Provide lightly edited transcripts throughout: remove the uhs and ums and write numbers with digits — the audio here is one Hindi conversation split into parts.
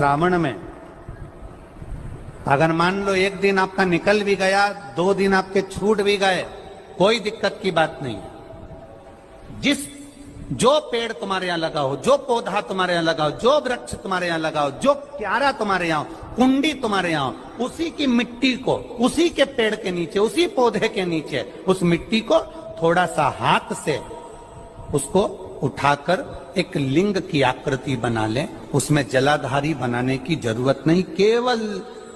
श्रावण में अगर मान लो एक दिन आपका निकल भी गया, 2 दिन आपके छूट भी गए, कोई दिक्कत की बात नहीं। जो पेड़ तुम्हारे यहां लगा हो, जो पौधा तुम्हारे यहां लगा हो, जो वृक्ष तुम्हारे यहां लगा हो, जो क्यारा तुम्हारे यहां हो, कुंडी तुम्हारे यहां हो, उसी की मिट्टी को, उसी के पेड़ के नीचे, उसी पौधे के नीचे उस मिट्टी को थोड़ा सा हाथ से उसको उठाकर एक लिंग की आकृति बना ले। उसमें जलाधारी बनाने की जरूरत नहीं, केवल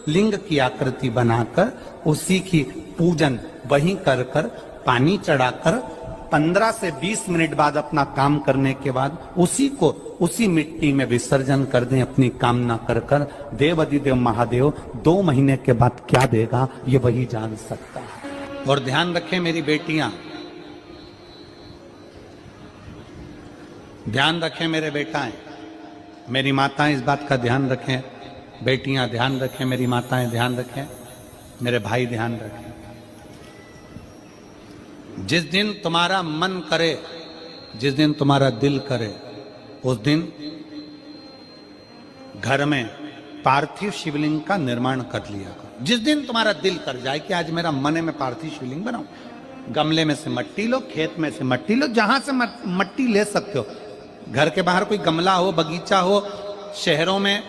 लिंग की आकृति बनाकर उसी की पूजन वहीं कर पानी चढ़ाकर 15 से 20 मिनट बाद अपना काम करने के बाद उसी को उसी मिट्टी में विसर्जन कर दें। अपनी कामना कर देव अधिदेव महादेव 2 महीने के बाद क्या देगा ये वही जान सकता है। और ध्यान रखें मेरी बेटियां, ध्यान रखें मेरे बेटाएं, मेरी माताएं इस बात का ध्यान रखें, बेटियां ध्यान रखें, मेरी माताएं ध्यान रखें, मेरे भाई ध्यान रखें। जिस दिन तुम्हारा मन करे, जिस दिन तुम्हारा दिल करे, उस दिन घर में पार्थिव शिवलिंग का निर्माण कर लिया करो। जिस दिन तुम्हारा दिल कर जाए कि आज मेरा मन है मैं पार्थिव शिवलिंग बनाऊं, गमले में से मट्टी लो, खेत में से मट्टी लो, जहां से मट्टी ले सकते हो। घर के बाहर कोई गमला हो, बगीचा हो, शहरों में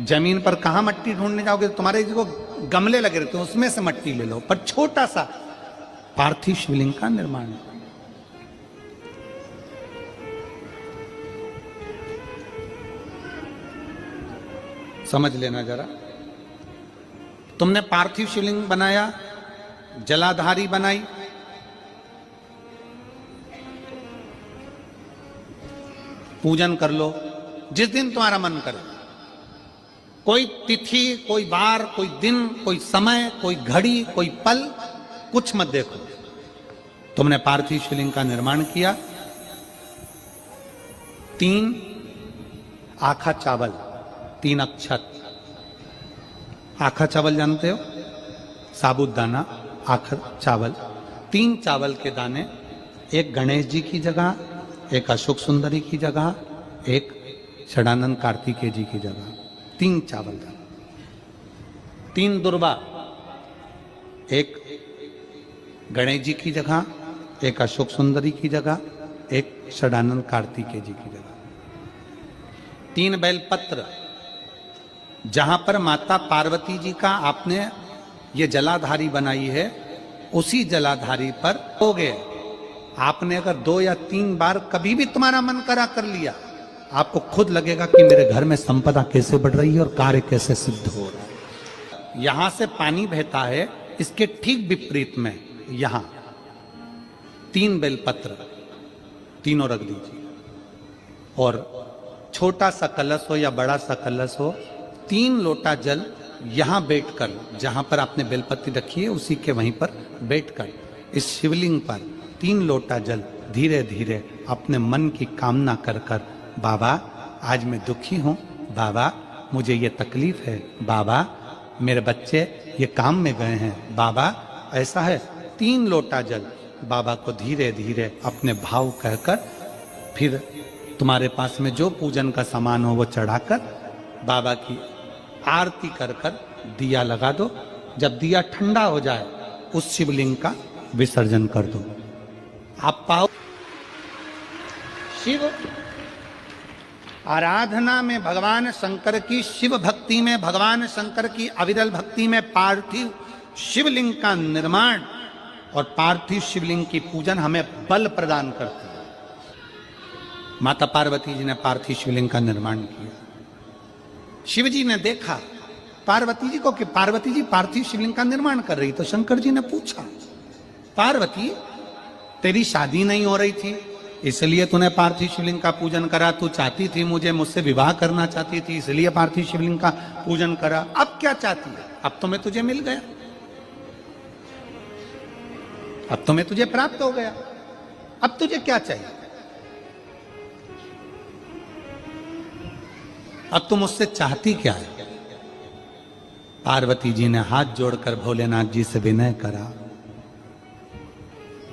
जमीन पर कहां मट्टी ढूंढने जाओगे, तुम्हारे जो गमले लगे रहते हैं उसमें से मट्टी ले लो, पर छोटा सा पार्थिव शिवलिंग का निर्माण। समझ लेना जरा, तुमने पार्थिव शिवलिंग बनाया, जलाधारी बनाई, पूजन कर लो जिस दिन तुम्हारा मन करे। कोई तिथि, कोई वार, कोई दिन, कोई समय, कोई घड़ी, कोई पल कुछ मत देखो। तुमने पार्थिव शिवलिंग का निर्माण किया। 3 आखा चावल, 3 अक्षत। आखा चावल जानते हो, साबुदाना, आखा चावल। 3 चावल के दाने, एक गणेश जी की जगह, एक अशोक सुंदरी की जगह, एक षडानंद कार्तिकेय जी की जगह। 3 चावल दाने, 3 दुर्वा, एक गणेश जी की जगह, एक अशोक सुंदरी की जगह, एक षडानंद कार्तिकेय जी की जगह। 3 बेलपत्र, जहां पर माता पार्वती जी का आपने ये जलाधारी बनाई है, उसी जलाधारी पर हो गए। आपने अगर 2 या 3 बार कभी भी तुम्हारा मन करा कर लिया, आपको खुद लगेगा कि मेरे घर में संपदा कैसे बढ़ रही है और कार्य कैसे सिद्ध हो रहा है। यहां से पानी बहता है, इसके ठीक विपरीत में यहां 3 बेलपत्र, तीनों रख दीजिए। और छोटा सा कलश हो या बड़ा सा कलश हो, 3 लोटा जल यहां बैठकर, जहां पर आपने बेलपत्ती रखी है उसी के वहीं पर बैठकर इस शिवलिंग पर 3 लोटा जल धीरे धीरे अपने मन की कामना कर बाबा आज मैं दुखी हूं, बाबा मुझे ये तकलीफ है, बाबा मेरे बच्चे ये काम में गए हैं, बाबा ऐसा है। 3 लोटा जल बाबा को धीरे धीरे अपने भाव कहकर, फिर तुम्हारे पास में जो पूजन का सामान हो वो चढ़ाकर बाबा की आरती कर दिया लगा दो। जब दिया ठंडा हो जाए उस शिवलिंग का विसर्जन कर दो। आप पाओ शिव आराधना में भगवान शंकर की, शिव भक्ति में भगवान शंकर की अविरल भक्ति में पार्थिव शिवलिंग का निर्माण और पार्थिव शिवलिंग की पूजन हमें बल प्रदान करती है। माता पार्वती जी ने पार्थिव शिवलिंग का निर्माण किया। शिव जी ने देखा पार्वती जी को कि पार्वती जी पार्थिव शिवलिंग का निर्माण कर रही, तो शंकर जी ने पूछा, पार्वती तेरी शादी नहीं हो रही थी इसलिए तूने पार्थिव शिवलिंग का पूजन करा, तू चाहती थी मुझसे विवाह करना चाहती थी इसलिए पार्थिव शिवलिंग का पूजन करा, अब क्या चाहती है? अब तो मैं तुझे मिल गया, अब तो मैं तुझे प्राप्त हो गया, अब तुझे क्या चाहिए? अब तुम मुझसे चाहती क्या है? पार्वती जी ने हाथ जोड़कर भोलेनाथ जी से विनय करा,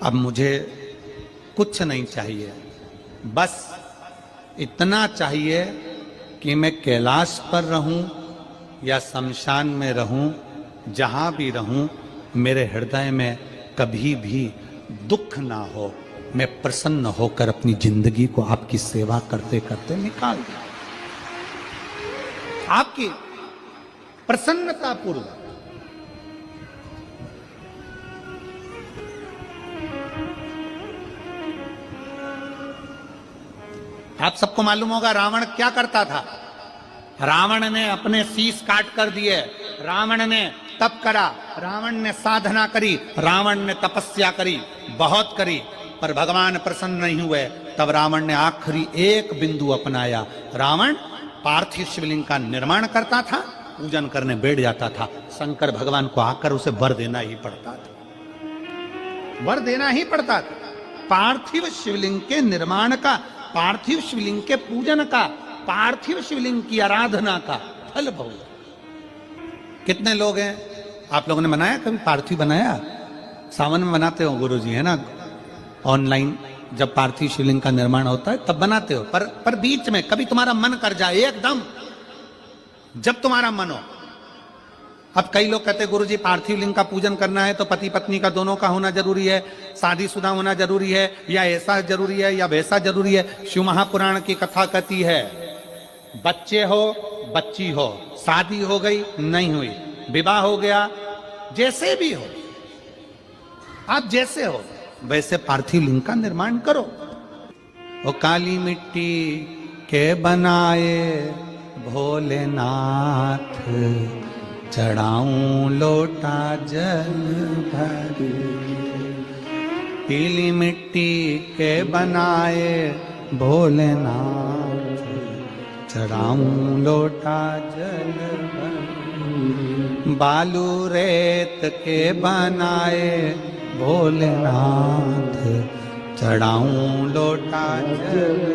अब मुझे कुछ नहीं चाहिए, बस इतना चाहिए कि मैं कैलाश पर रहूं या शमशान में रहूं, जहां भी रहूं, मेरे हृदय में कभी भी दुख ना हो। मैं प्रसन्न होकर अपनी जिंदगी को आपकी सेवा करते करते निकाल दूं। आपकी प्रसन्नता पूर्वक। आप सबको मालूम होगा रावण क्या करता था। रावण ने अपने शीश काट कर दिए, रावण ने तप करा, रावण ने साधना करी, रावण ने तपस्या करी, बहुत करी, पर भगवान प्रसन्न नहीं हुए। तब रावण ने आखिरी एक बिंदु अपनाया। रावण पार्थिव शिवलिंग का निर्माण करता था, पूजन करने बैठ जाता था। शंकर भगवान को आकर उसे वर देना ही पड़ता था, वर देना ही पड़ता था। पार्थिव शिवलिंग के निर्माण का, पार्थिव शिवलिंग के पूजन का, पार्थिव शिवलिंग की आराधना का फल भोग। कितने लोग हैं? आप लोगों ने बनाया कभी पार्थिव? बनाया? सावन में बनाते हो गुरुजी, है ना? ऑनलाइन जब पार्थिव शिवलिंग का निर्माण होता है तब बनाते हो। पर बीच में कभी तुम्हारा मन कर जाए, एकदम जब तुम्हारा मन हो। अब कई लोग कहते हैं गुरुजी पार्थिव लिंग का पूजन करना है तो पति पत्नी का दोनों का होना जरूरी है, शादीशुदा होना जरूरी है, या ऐसा जरूरी है या वैसा जरूरी है। शिव महापुराण की कथा कहती है बच्चे हो, बच्ची हो, शादी हो गई नहीं हुई, विवाह हो गया, जैसे भी हो, आप जैसे हो वैसे पार्थिव लिंग का निर्माण करो। वो काली मिट्टी के बनाए भोलेनाथ, चढ़ाऊं लोटा जल भर। पीली मिट्टी के बनाए भोलेनाथ, चढ़ाऊं लोटा जल भर। बालू रेत के बनाए भोलेनाथ, चढ़ाऊं लोटा जल।